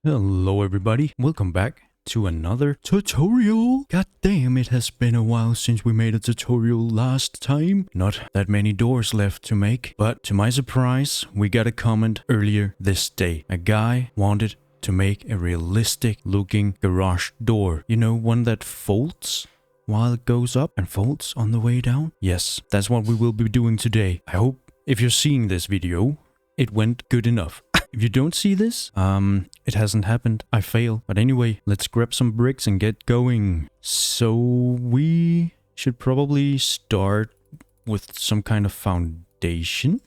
Hello everybody, welcome back to another tutorial. God damn, it has been a while since we made a tutorial last time. Not that many doors left to make, but to my surprise, we got a comment earlier this day. A guy wanted to make a realistic looking garage door. You know, one that folds while it goes up and folds on the way down? Yes, that's what we will be doing today. I hope if you're seeing this video, it went good enough. If you don't see this, it hasn't happened. I fail. But anyway, let's grab some bricks and get going. So we should probably start with some kind of foundation,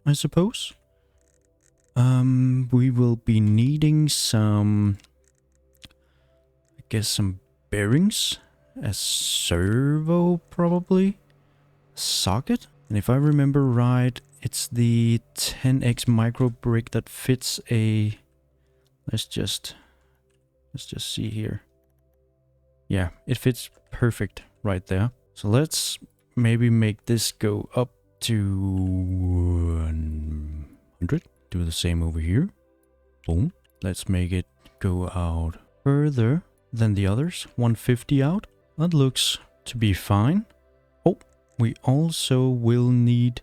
I suppose. We will be needing some, I guess some bearings, a servo probably, a socket. And if I remember right, it's the 10x micro brick that fits a... Let's just see here. Yeah, it fits perfect right there. So let's maybe make this go up to 100. Do the same over here. Boom. Let's make it go out further than the others. 150 out. That looks to be fine. Oh, we also will need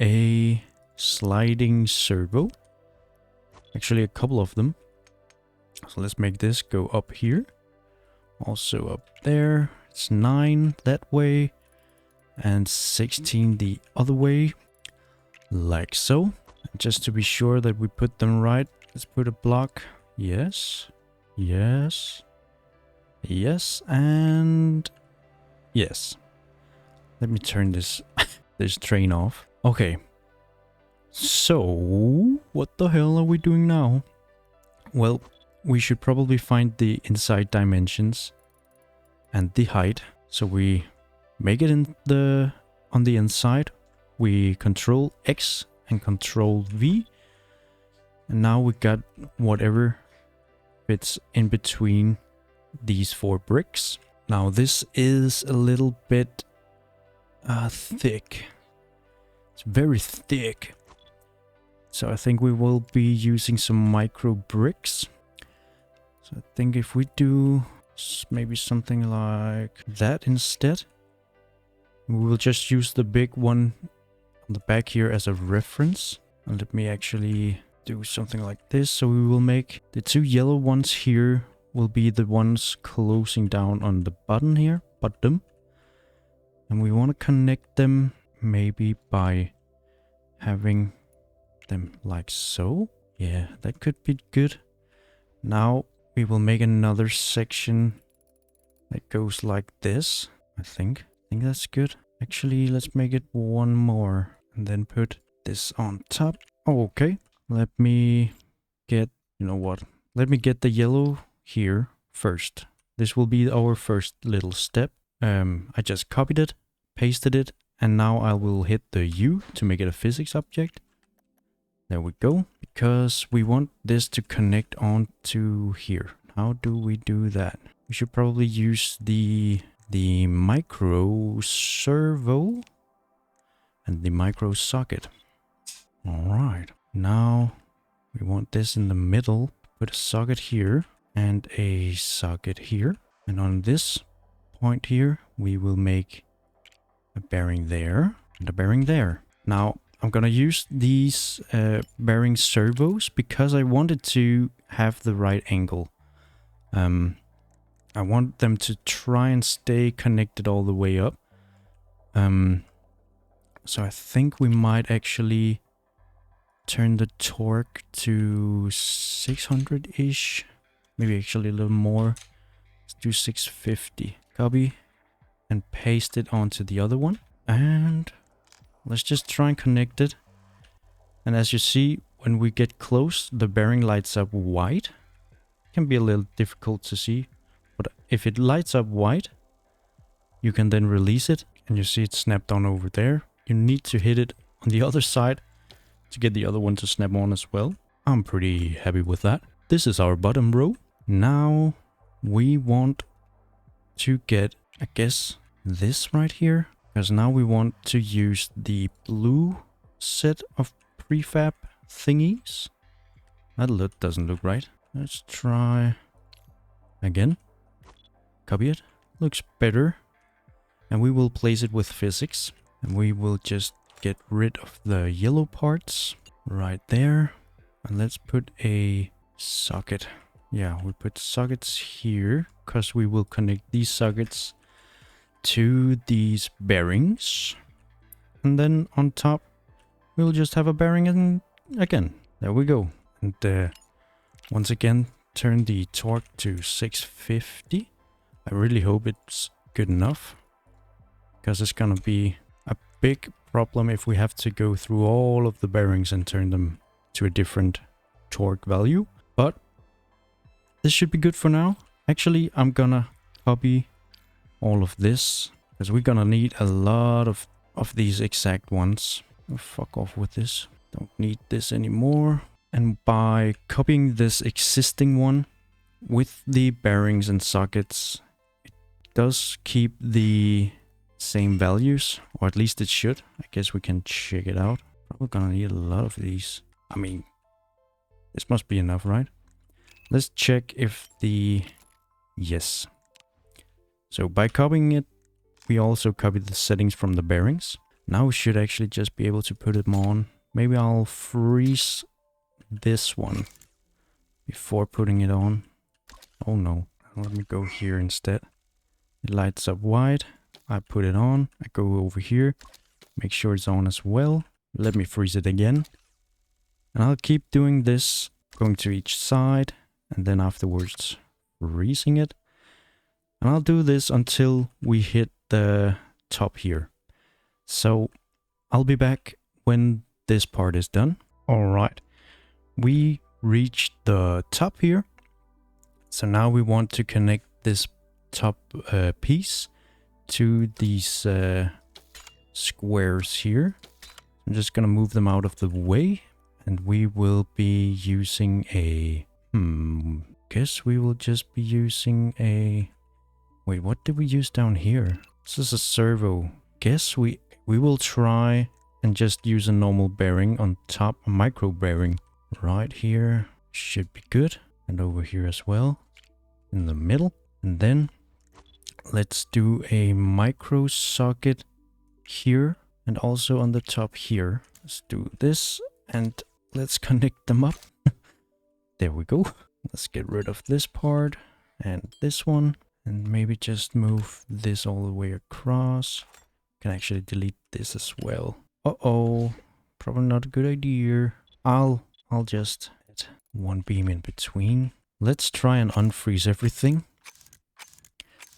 a sliding servo. Actually, a couple of them. So let's make this go up here. Also up there. It's 9 that way. And 16 the other way. Like so. Just to be sure that we put them right, let's put a block. Yes. Yes. Yes. And yes. Let me turn this this train off. Okay. So, what the hell are we doing now? Well, we should probably find the inside dimensions and the height. So we make it on the inside. We control X and control V. And now we got whatever fits in between these 4 bricks. Now this is a little bit thick. It's very thick. So I think we will be using some micro bricks. So I think if we do maybe something like that instead, we will just use the big one on the back here as a reference. And let me actually do something like this. So we will make the 2 yellow ones here will be the ones closing down on the button here, bottom. And we want to connect them maybe by having them like so. Yeah, that could be good. Now we will make another section that goes like this. I think that's good. Actually, let's make it one more and then put this on top. Oh, okay. Let me get, you know what? Let me get the yellow here first. This will be our first little step. I just copied it, pasted it, and now I will hit the U to make it a physics object. There we go. Because we want this to connect on to here. How do we do that? We should probably use the micro servo and the micro socket. Alright. Now we want this in the middle. Put a socket here and a socket here. And on this point here, we will make a bearing there and a bearing there. Now I'm gonna use these bearing servos because I wanted to have the right angle. I want them to try and stay connected all the way up. So I think we might actually turn the torque to 600-ish. Maybe actually a little more. Let's do 650. Copy and paste it onto the other one. And let's just try and connect it. And as you see, when we get close, the bearing lights up white. It can be a little difficult to see. But if it lights up white, you can then release it. And you see it snapped on over there. You need to hit it on the other side to get the other one to snap on as well. I'm pretty happy with that. This is our bottom row. Now we want to get, I guess, this right here. Because now we want to use the blue set of prefab thingies. That doesn't look right. Let's try again. Copy it. Looks better. And we will place it with physics. And we will just get rid of the yellow parts right there. And let's put a socket. Yeah, we put sockets here because we will connect these sockets to these bearings. And then on top, we'll just have a bearing and again. There we go. And once again, turn the torque to 650. I really hope it's good enough, because it's gonna be a big problem if we have to go through all of the bearings and turn them to a different torque value. But this should be good for now. Actually, I'm gonna copy all of this, because we're gonna need a lot of these exact ones. Oh, fuck off with this. Don't need this anymore. And by copying this existing one with the bearings and sockets, it does keep the same values, or at least it should. I guess we can check it out. Probably gonna need a lot of these. I mean, this must be enough, right? Let's check if the... Yes. So by copying it, we also copied the settings from the bearings. Now we should actually just be able to put them on. Maybe I'll freeze this one before putting it on. Oh no, let me go here instead. It lights up white. I put it on. I go over here, make sure it's on as well. Let me freeze it again. And I'll keep doing this, going to each side, and then afterwards freezing it. And I'll do this until we hit the top here. So I'll be back when this part is done. All right. We reached the top here. So now we want to connect this top piece to these squares here. I'm just gonna move them out of the way, and we will be using a... guess we will just be using a... Wait, what did we use down here? This is a servo. Guess we will try and just use a normal bearing on top, a micro bearing. Right here should be good, and over here as well in the middle. And then let's do a micro socket here and also on the top here. Let's do this and let's connect them up. There we go. Let's get rid of this part and this one, and maybe just move this all the way across. Can actually delete this as well. Uh-oh, probably not a good idea. I'll just add one beam in between. Let's try and unfreeze everything.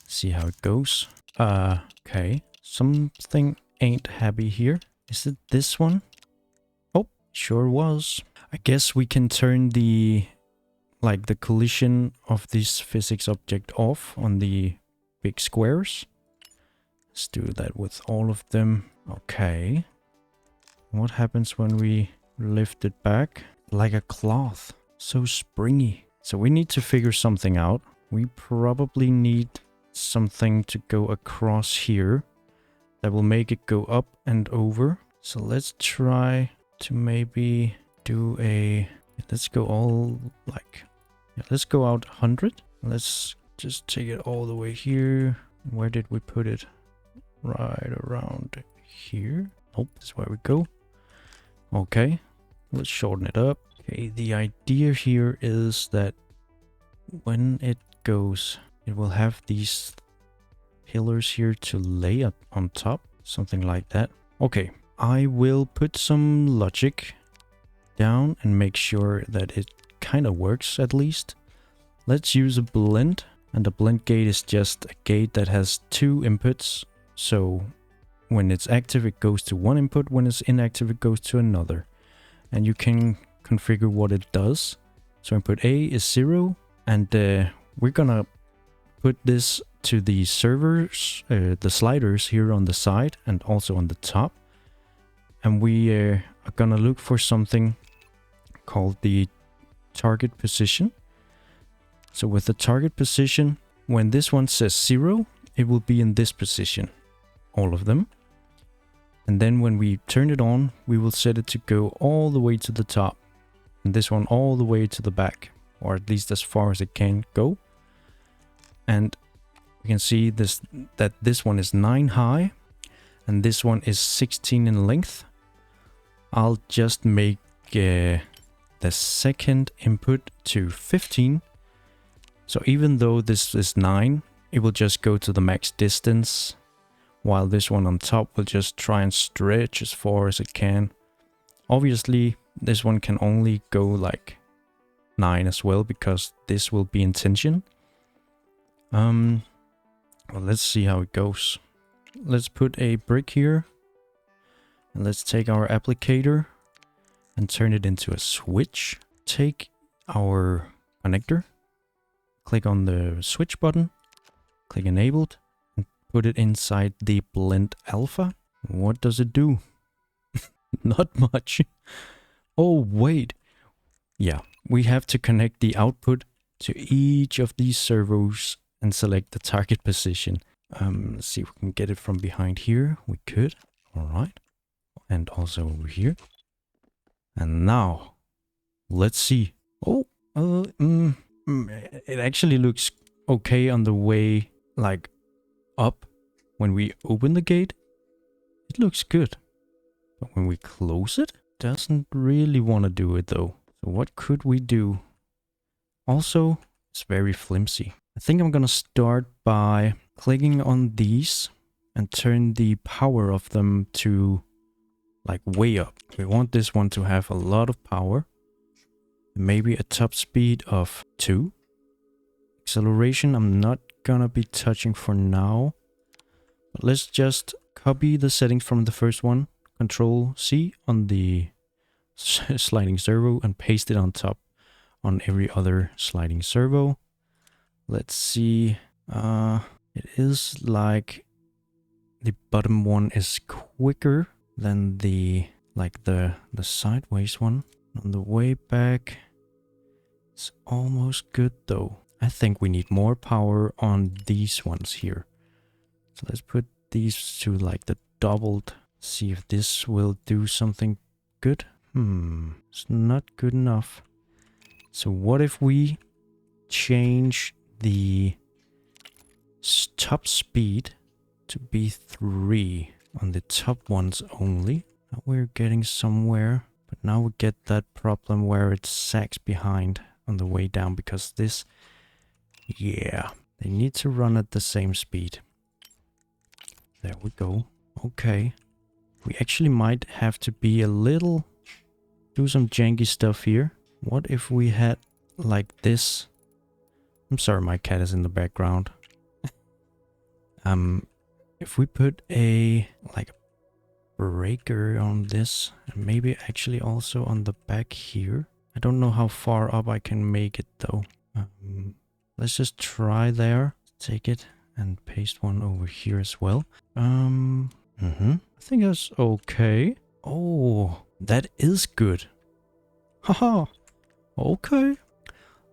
See how it goes. Okay. Something ain't happy here. Is it this one? Oh, sure was. I guess we can turn the collision of this physics object off on the big squares. Let's do that with all of them. Okay. What happens when we lift it back? Like a cloth. So springy. So we need to figure something out. We probably need something to go across here that will make it go up and over. So let's try to maybe do a... Let's go all like... Yeah, let's go out 100. Let's just take it all the way here. Where did we put it? Right around here. Nope, that's where we go. Okay, let's shorten it up. Okay, the idea here is that when it goes, it will have these pillars here to lay up on top. Something like that. Okay, I will put some logic down and make sure that it kind of works at least. Let's use a blend, and a blend gate is just a gate that has two inputs. So when it's active, it goes to one input. When it's inactive, it goes to another. And you can configure what it does. So input A is 0, and we're gonna put this to the servers, the sliders here on the side and also on the top. And we are gonna look for something called the target position. So with the target position, when this one says 0, it will be in this position, all of them. And then when we turn it on, we will set it to go all the way to the top, and this one all the way to the back. or at least as far as it can go. And you can see that this one is 9 high and this one is 16 in length. I'll just make the second input to 15. So even though this is 9, it will just go to the max distance, while this one on top will just try and stretch as far as it can. Obviously, this one can only go like 9 as well, because this will be in tension. Well, let's see how it goes. Let's put a brick here. And let's take our applicator and turn it into a switch. Take our connector, click on the switch button, click enabled, and put it inside the blend alpha. What does it do? Not much. Oh, wait. Yeah, we have to connect the output to each of these servos and select the target position. Let's see if we can get it from behind here. We could. All right. And also over here. And now, let's see. Oh, it actually looks okay on the way, like, up. When we open the gate, it looks good. But when we close it, doesn't really want to do it though. So what could we do? Also, it's very flimsy. I think I'm gonna start by clicking on these and turn the power of them to like way up. We want this one to have a lot of power. Maybe a top speed of 2. Acceleration I'm not gonna be touching for now. But let's just copy the settings from the first one. Control C on the sliding servo and paste it on top on every other sliding servo. Let's see. It is like the bottom one is quicker than the sideways one. On the way back, it's almost good though. I think we need more power on these ones here. So let's put these to like the doubled. See if this will do something good. It's not good enough. So what if we change the top speed to be 3 on the top ones only? Now we're getting somewhere, but now we get that problem where it sags behind on the way down, because this, yeah, they need to run at the same speed. There we go. Okay. We actually might have to be a little, do some janky stuff here. What if we had like this? I'm sorry, my cat is in the background. If we put a like breaker on this, and maybe actually also on the back here. I don't know how far up I can make it though. Let's just try there. Take it and paste one over here as well. I think that's okay. Oh, that is good. Haha. Okay.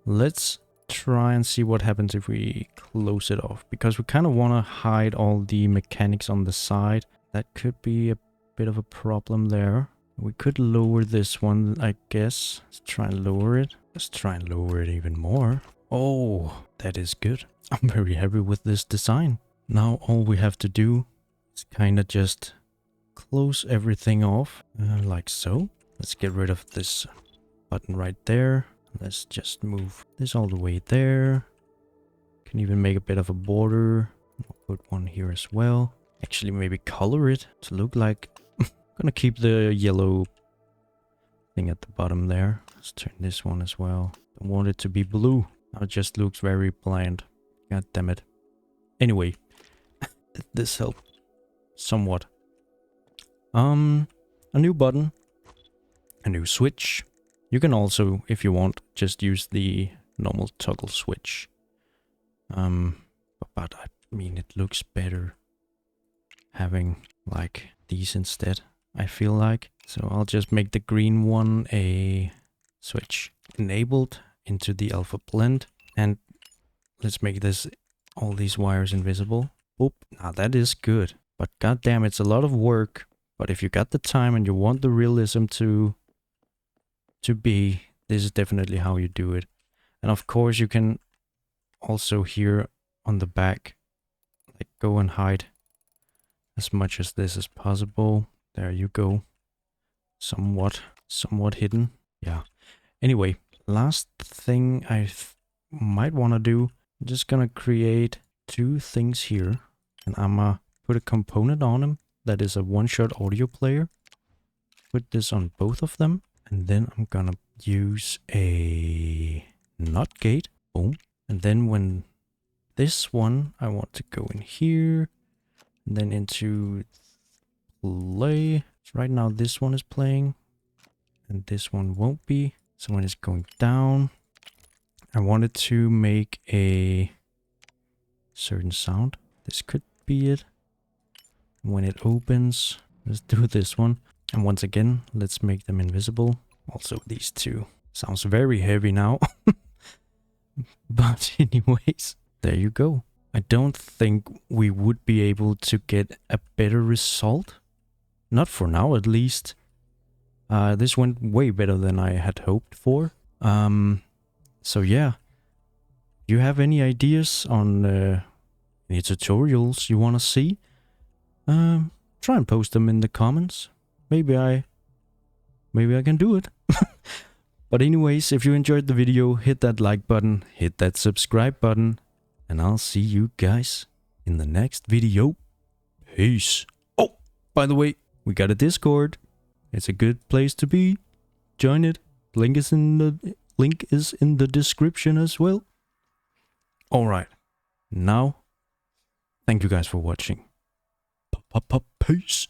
Let's try and see what happens if we close it off, because we kind of want to hide all the mechanics on the side. That could be a bit of a problem there. We could lower this one, I guess. Let's try and lower it. Let's try and lower it even more. Oh, that is good. I'm very happy with this design. Now all we have to do is kind of just close everything off like so. Let's get rid of this button right there. Let's just move this all the way there. Can even make a bit of a border. I'll put one here as well. Actually, maybe color it to look like... I'm gonna keep the yellow thing at the bottom there. Let's turn this one as well. Don't want it to be blue. Now it just looks very bland. God damn it. Anyway, did this help? Somewhat. A new button. A new switch. You can also, if you want, just use the normal toggle switch. But I mean, it looks better having like these instead, I feel like. So I'll just make the green one a switch. Enabled into the alpha blend. And let's make this, all these wires invisible. Oop, now that is good. But goddamn, it's a lot of work. But if you got the time and you want the realism to be, this is definitely how you do it. And of course you can also here on the back, like go and hide as much as this is possible. There you go. Somewhat hidden. Yeah. Anyway, last thing I might want to do, I'm just gonna create 2 things here, and I'm gonna put a component on them that is a one-shot audio player. Put this on both of them, and then I'm gonna use a NOT gate. Boom. And then when this one, I want to go in here, and then into play. So right now this one is playing, and this one won't be. So when it's going down, I wanted to make a certain sound. This could be it. When it opens, let's do this one. And once again, let's make them invisible. Also these 2. Sounds very heavy now. But anyways, there you go. I don't think we would be able to get a better result. Not for now, at least. This went way better than I had hoped for. So yeah. Do you have any ideas on any tutorials you want to see? Try and post them in the comments. Maybe I can do it. But anyways, if you enjoyed the video, hit that like button, hit that subscribe button, and I'll see you guys in the next video. Peace. Oh, by the way, we got a Discord. It's a good place to be. Join it. Link is in the description as well. All right. Now, thank you guys for watching. Peace.